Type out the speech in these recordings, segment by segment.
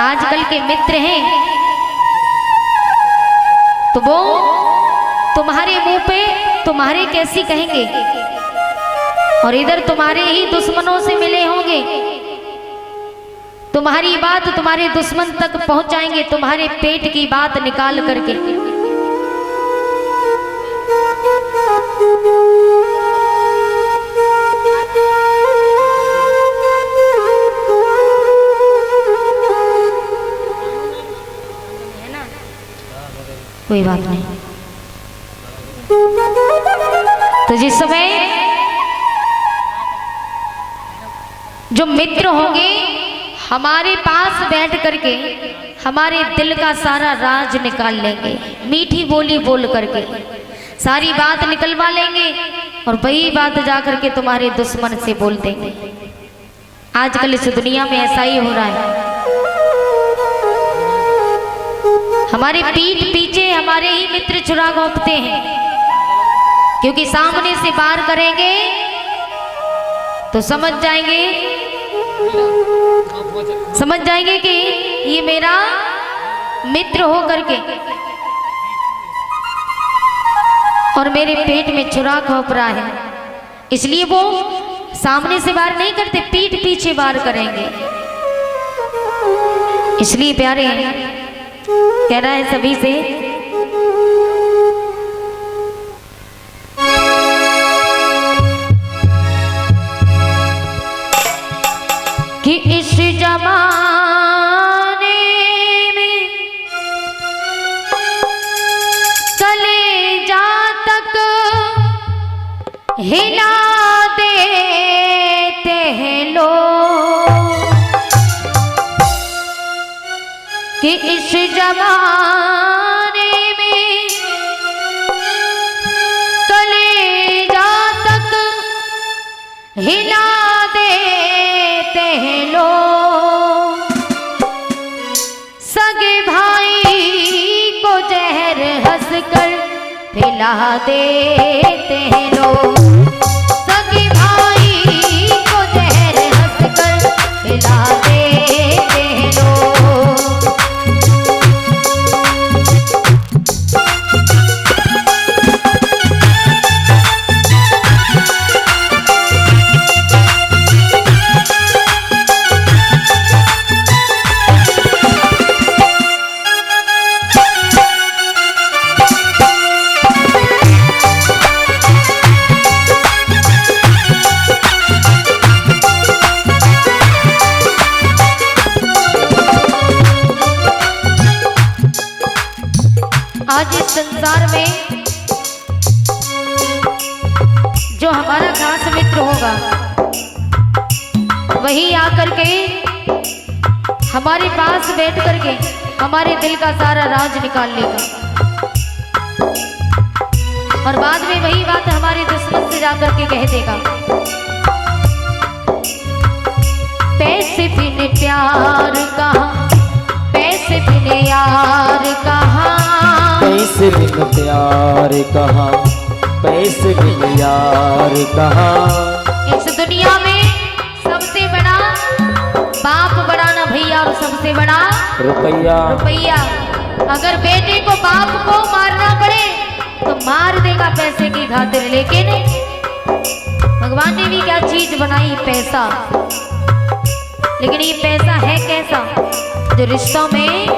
आजकल के मित्र हैं तो वो तुम्हारे मुंह पे तुम्हारे कैसी कहेंगे, और इधर तुम्हारे ही दुश्मनों से मिले होंगे। तुम्हारी बात तुम्हारे दुश्मन तक पहुंचाएंगे, तुम्हारे पेट की बात निकाल करके। कोई बात नहीं। तो जिस समय जो मित्र होंगे हमारे पास बैठ करके हमारे दिल का सारा राज निकाल लेंगे, मीठी बोली बोल करके सारी बात निकलवा लेंगे, और वही बात जा करके तुम्हारे दुश्मन से बोल देंगे। आजकल इस दुनिया में ऐसा ही हो रहा है। हमारे पीठ पीछे हमारे ही मित्र चुरा घोंपते हैं, क्योंकि सामने से वार करेंगे तो समझ जाएंगे कि ये मेरा मित्र हो करके, और मेरे पेट में चुरा घोंप रहा है। इसलिए वो सामने से वार नहीं करते, पीठ पीछे वार करेंगे। इसलिए प्यारे कह रहा है सभी से, कि इस जमाने में कलेजा तक हिला देते हैं लोग, कि इस जमाने में कलेजा तक हिला देते हैं लोग, सगे भाई को जहर हंसकर पिला देते हैं लोग, सगे भाई को जहर हंसकर पिला देते हैं लोग। आज इस संसार में जो हमारा खास मित्र होगा वही आकर के हमारे पास बैठ करके हमारे दिल का सारा राज निकाल लेगा, और बाद में वही बात हमारे दुश्मन से जाकर के कह देगा। पैसे बिन प्यार कहाँ, पैसे बिन यार कहाँ, पैसे बिन प्यार कहाँ, पैसे बिन यार कहाँ। इस दुनिया में सबसे बड़ा बाप बड़ा ना भैया, और सबसे बड़ा रुपया। रुपया। अगर बेटे को बाप को मारना पड़े तो मार देगा पैसे की खातिर, लेकिन भगवान ने भी क्या चीज बनाई, पैसा। लेकिन ये पैसा है कैसा, जो रिश्तों में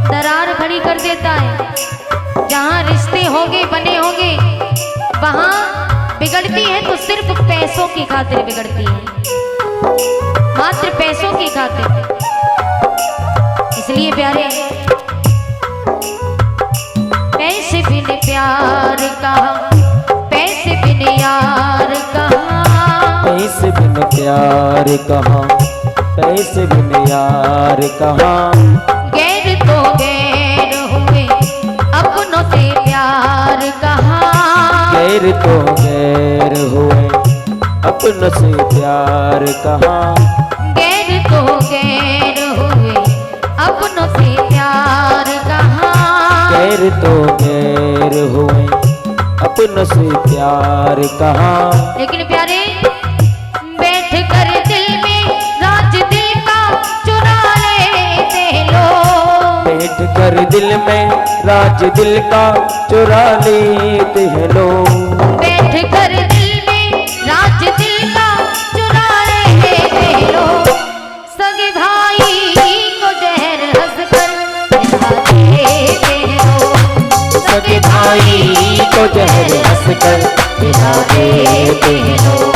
दरार खड़ी कर देता है। जहाँ रिश्ते होंगे बने होंगे वहाँ बिगड़ती है तो सिर्फ पैसों की खातिर बिगड़ती है, मात्र पैसों की खातिर। इसलिए प्यारे पैसे बिन प्यार कहाँ, पैसे बिन यार कहाँ, पैसे बिन प्यार कहाँ, पैसे बिन यार कहाँ। गैर तो गैर हुए अपनों से प्यार कहाँ, गैर तो गैर हुए अपनों से प्यार कहाँ, गैर तो गैर हुए अपनों से प्यार कहाँ, गैर तो गैर हुए अपनों से प्यार कहाँ। लेकिन प्यारे बैठ कर दिल में राज दिल का चुरा लेते कर दिल में राज दिल का चुरा लेते हैं लोग। बैठ कर दिल में राज दिल का चुरा लेते लोग। सगे भाई को जहर हंस कर खिला देते लोग। सगे भाई को जहर हंस कर खिला देते हैं लोग।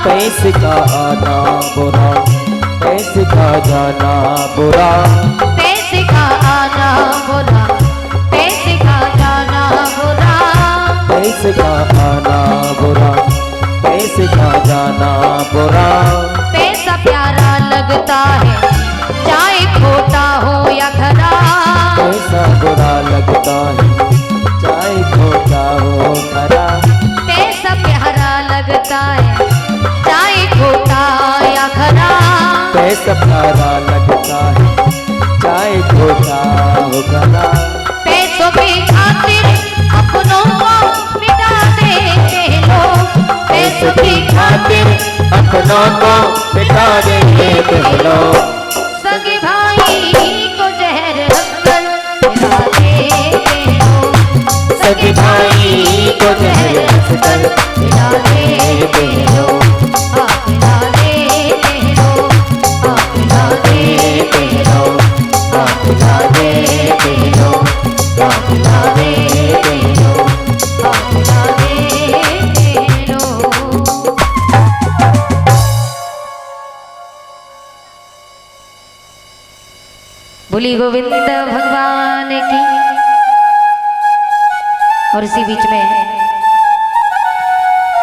पैसे का आना बुरा, पैसे का जाना बुरा। पैसे का आना बुरा, पैसे का जाना बुरा। पैसे का आना बुरा, पैसे का जाना बुरा। पैसा प्यारा लगता है चाहे खोटा हो या खरा। पैसा बुरा लगता है चाहे खोटा हो खरा। पैसा प्यारा लगता है चाहे खोटा या खरा। पैसा प्यारा लगता है चाहे खोटा हो खरा। पैसों की खातिर अपनों को मिटा देते लोग। पैसों की खातिर अपनों को मिटा देते लोग। सगे भाई को जहर हंसकर खिला देते लोग। सगे भाई को जहर हंसकर खिला देते लोग। खिला देते लोग, खिला देते लोग, खिला देते लोग, खिला देते लोग, खिला देते लोग। बोली गोविंद भगवान की। और इसी बीच में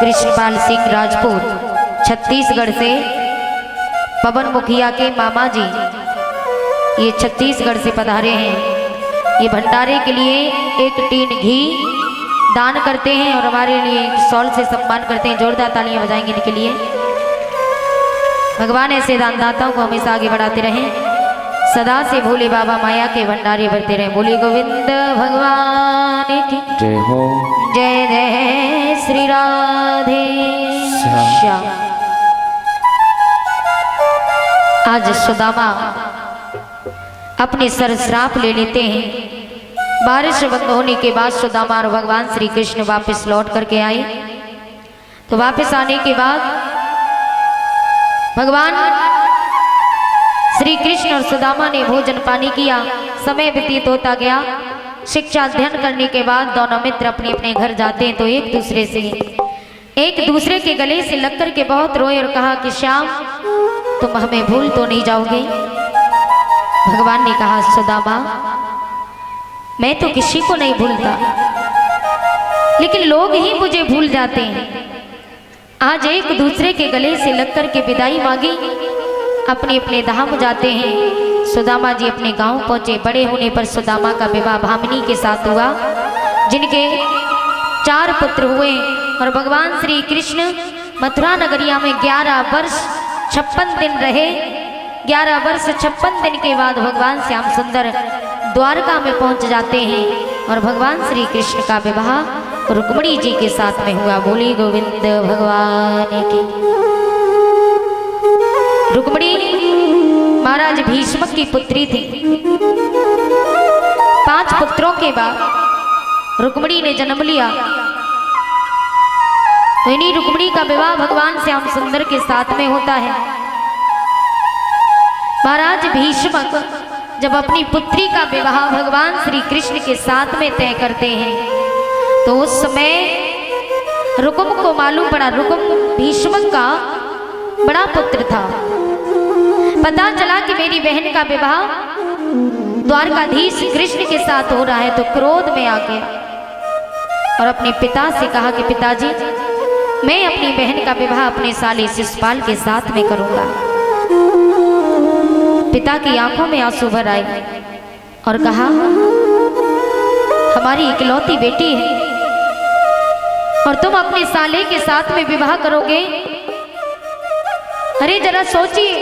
कृष्णपाल सिंह राजपूत छत्तीसगढ़ से पवन मुखिया के मामा जी ये छत्तीसगढ़ से पधारे हैं। ये भंडारे के लिए एक टीन घी दान करते हैं और हमारे लिए एक शॉल से सम्मान करते हैं। जोरदार तालियां बजाएंगे इनके लिए। भगवान ऐसे दानदाताओं को हमेशा आगे बढ़ाते रहें। सदा से भोले बाबा माया के भंडारे भरते रहें। बोले गोविंद भगवान की जय हो। जय जय श्री राधे श्याम। आज सुदामा अपने सर श्राप ले लेते हैं। बारिश बंद होने के बाद सुदामा और भगवान श्री कृष्ण वापस लौट करके आए। तो वापस आने के बाद भगवान श्री कृष्ण और सुदामा ने भोजन पानी किया। समय व्यतीत होता गया। शिक्षा अध्ययन करने के बाद दोनों मित्र अपने अपने घर जाते हैं। तो एक दूसरे के गले से लग कर के बहुत रोए और कहा कि श्याम तुम हमें भूल तो नहीं जाओगे। भगवान ने कहा सुदामा मैं तो किसी को नहीं भूलता, लेकिन लोग ही मुझे भूल जाते हैं। आज एक दूसरे के गले से लग कर के विदाई मांगी, अपने अपने धाम जाते हैं। सुदामा जी अपने गांव पहुंचे। बड़े होने पर सुदामा का विवाह भामिनी के साथ हुआ, जिनके 4 पुत्र हुए। और भगवान श्री कृष्ण मथुरा नगरिया में 11 वर्ष 56 दिन रहे। 11 वर्ष 56 दिन के बाद भगवान श्याम सुंदर द्वारका में पहुंच जाते हैं और भगवान श्री कृष्ण का विवाह रुक्मिणी जी के साथ में हुआ। बोली गोविंद भगवान की। रुक्मिणी महाराज भीष्म की पुत्री थी। 5 पुत्रों के बाद रुक्मिणी ने जन्म लिया। तो इन्हीं रुक्मिणी का विवाह भगवान श्याम सुंदर के साथ में होता है। महाराज भीष्म जब अपनी पुत्री का विवाह भगवान श्री कृष्ण के साथ में तय करते हैं, तो उस समय रुकुम को मालूम पड़ा रुकुम भीष्मक का बड़ा पुत्र था। पता चला कि मेरी बहन का विवाह द्वारकाधीश कृष्ण के साथ हो रहा है, तो क्रोध में आ गया और अपने पिता से कहा कि पिताजी, मैं अपनी बहन का विवाह अपने साले शिशुपाल के साथ में करूंगा। पिता की आंखों में आंसू भर आए और कहा, हमारी इकलौती बेटी है और तुम अपने साले के साथ में विवाह करोगे? अरे जरा सोचिए,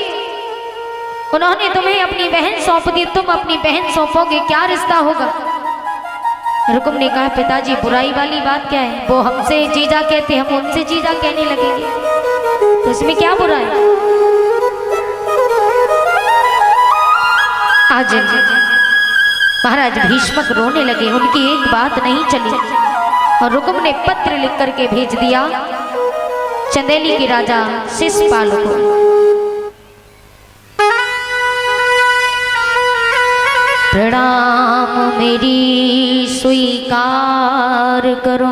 उन्होंने तुम्हें अपनी बहन सौंप दी, तुम अपनी बहन सौंपोगे, क्या रिश्ता होगा? रुकुम ने कहा, पिताजी बुराई वाली बात क्या है? वो हमसे जीजा कहते, हम उनसे जीजा कहने लगेंगे, तो इसमें क्या बुरा है? आज महाराज भीष्मक रोने लगे, उनकी एक बात नहीं चली और रुकुम ने पत्र लिख करके भेज दिया चंदेली के राजा शिशुपाल को। प्रणाम मेरी स्वीकार करो,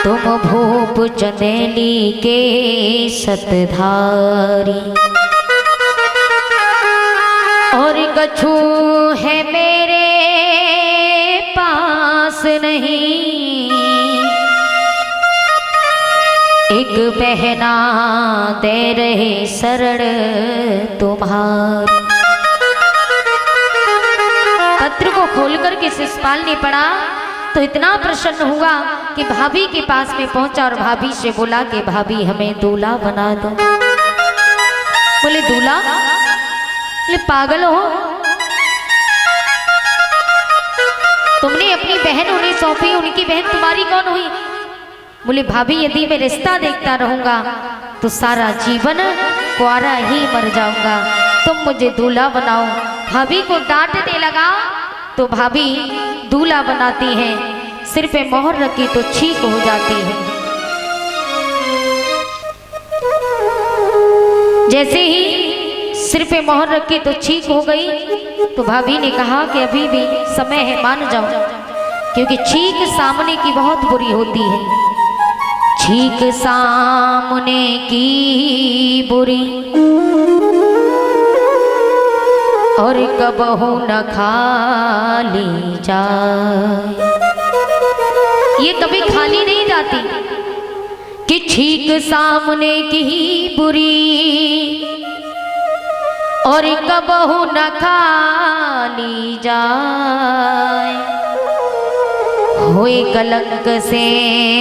तुम भूप चंदेली के सतधारी, और कछु है मेरे पास नहीं, एक बहना दे रहे शरण तुम्हारी। पत्र को खोलकर के शिशुपाल ने पढ़ा तो इतना प्रसन्न हुआ कि भाभी के पास में पहुंचा और भाभी से बोला कि भाभी हमें दूल्हा बना दो। बोले दूल्हा? बोले पागल हो, तुमने अपनी बहन उन्हें सौंपी, उनकी बहन तुम्हारी कौन हुई? बोले भाभी, यदि मैं रिश्ता देखता रहूंगा तो सारा जीवन कुंवारा ही मर जाऊंगा, तुम मुझे दूल्हा बनाओ। भाभी को डांटने लगा तो भाभी दूल्हा बनाती हैं, सिर पे मोहर रखी तो छींक हो जाती है। जैसे ही सिर पे मोहर रखी तो छींक हो गई, तो भाभी ने कहा कि अभी भी समय है, मान जाओ, क्योंकि छींक सामने की बहुत बुरी होती है। छींक सामने की बुरी और कबहू न खाली जाए, ये कभी खाली नहीं जाती कि छींक सामने की बुरी और कबहू न खाली जाए। होए कलंक से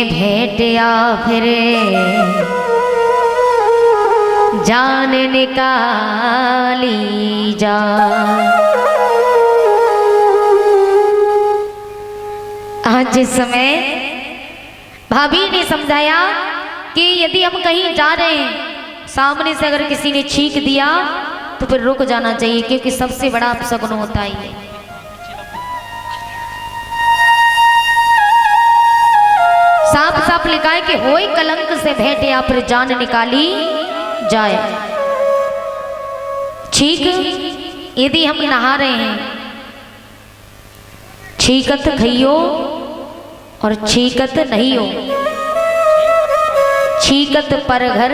भेंट या फिर जान निकाली जाए। आज इस समय भाभी ने समझाया कि यदि हम कहीं जा रहे हैं, सामने से अगर किसी ने छींक दिया तो फिर रुक जाना चाहिए, क्योंकि सबसे बड़ा अपशगुन होता है। साफ साफ लिखा है कि होए कलंक से भेंट या फिर जान निकाली जाए। छींक यदि हम नहा रहे हैं, छींकत खइयो और छींकत नहीं हो, छींकत पर घर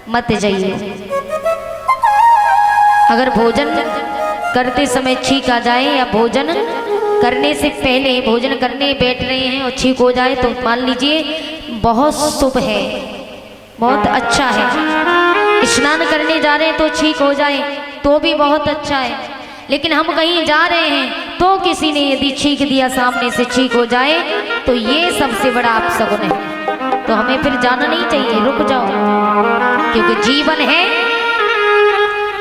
मत जाइए। अगर भोजन करते समय छींक आ जाए या भोजन करने से पहले भोजन करने बैठ रहे हैं और छींक हो जाए तो मान लीजिए बहुत शुभ है, बहुत अच्छा है। स्नान करने जा रहे हैं तो छींक हो जाए तो भी बहुत अच्छा है, लेकिन हम कहीं जा रहे हैं तो किसी ने यदि छींक दिया, सामने से छींक हो जाए तो ये सबसे बड़ा अपशगुन है। तो हमें फिर जाना नहीं चाहिए, रुक जाओ, क्योंकि जीवन है,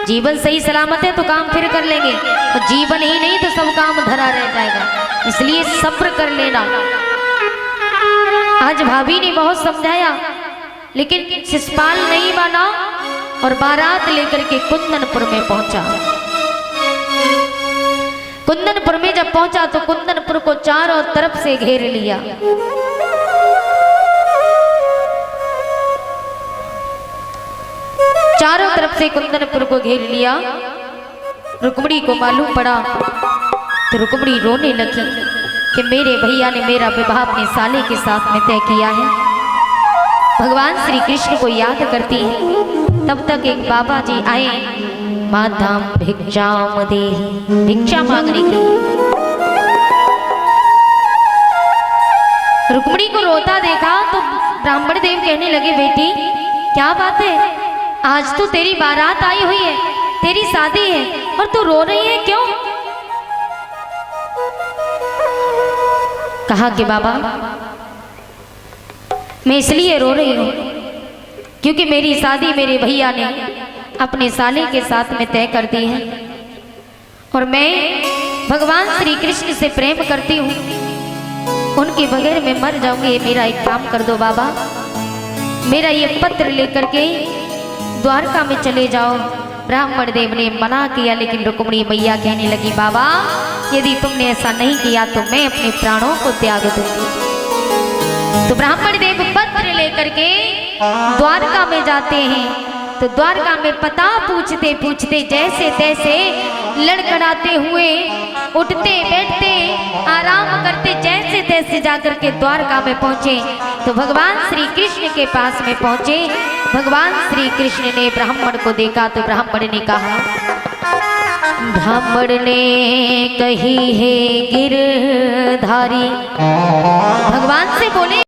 जीवन सही सलामत है तो काम फिर कर लेंगे, और जीवन ही नहीं तो सब काम धरा रह जाएगा, इसलिए सब्र कर लेना। आज भाभी ने बहुत समझाया, लेकिन शिशुपाल नहीं माना और बारात लेकर के कुंदनपुर में पहुंचा। कुंदनपुर में जब पहुंचा तो कुंदनपुर को चारों तरफ से घेर लिया। चारों तरफ से कुंदनपुर को घेर लिया। रुक्मिणी को मालूम पड़ा तो रुक्मिणी रोने लगी कि मेरे भैया ने मेरा विवाह अपने साले के साथ में तय किया है। भगवान श्री कृष्ण को याद करती है। तब तक एक बाबा जी आए, माताम भिक्षाम देहि, भिक्षा मांगने के लिए। रुक्मिणी को रोता देखा तो ब्राह्मण देव कहने लगे, बेटी क्या बात है, आज तो तेरी बारात आई हुई है, तेरी शादी है और तू रो रही है क्यों? कहा कि बाबा मैं इसलिए रो रही हूं क्योंकि मेरी शादी मेरे भैया ने अपने साले के साथ में तय कर दी है और मैं भगवान श्री कृष्ण से प्रेम करती हूँ, उनके बगैर मैं मर जाऊंगी। मेरा एक काम कर दो बाबा, मेरा ये पत्र लेकर के द्वारका में चले जाओ। ब्राह्मण देव ने मना किया, लेकिन रुक्मिणी मैया कहने लगी, बाबा यदि तुमने ऐसा नहीं किया तो मैं अपने प्राणों को त्याग दूंगी। तो ब्राह्मण देव पत्र लेकर के द्वारका में जाते हैं। तो द्वारका में पता पूछते पूछते जैसे तैसे लड़खड़ाते हुए उठते बैठते आराम करते जैसे तैसे जाकर के द्वारका में पहुंचे। तो भगवान श्री कृष्ण के पास में पहुंचे। भगवान श्री कृष्ण ने ब्राह्मण को देखा तो ब्राह्मण ने कहा, ब्राह्मण ने कही है गिरधारी। भगवान से बोले,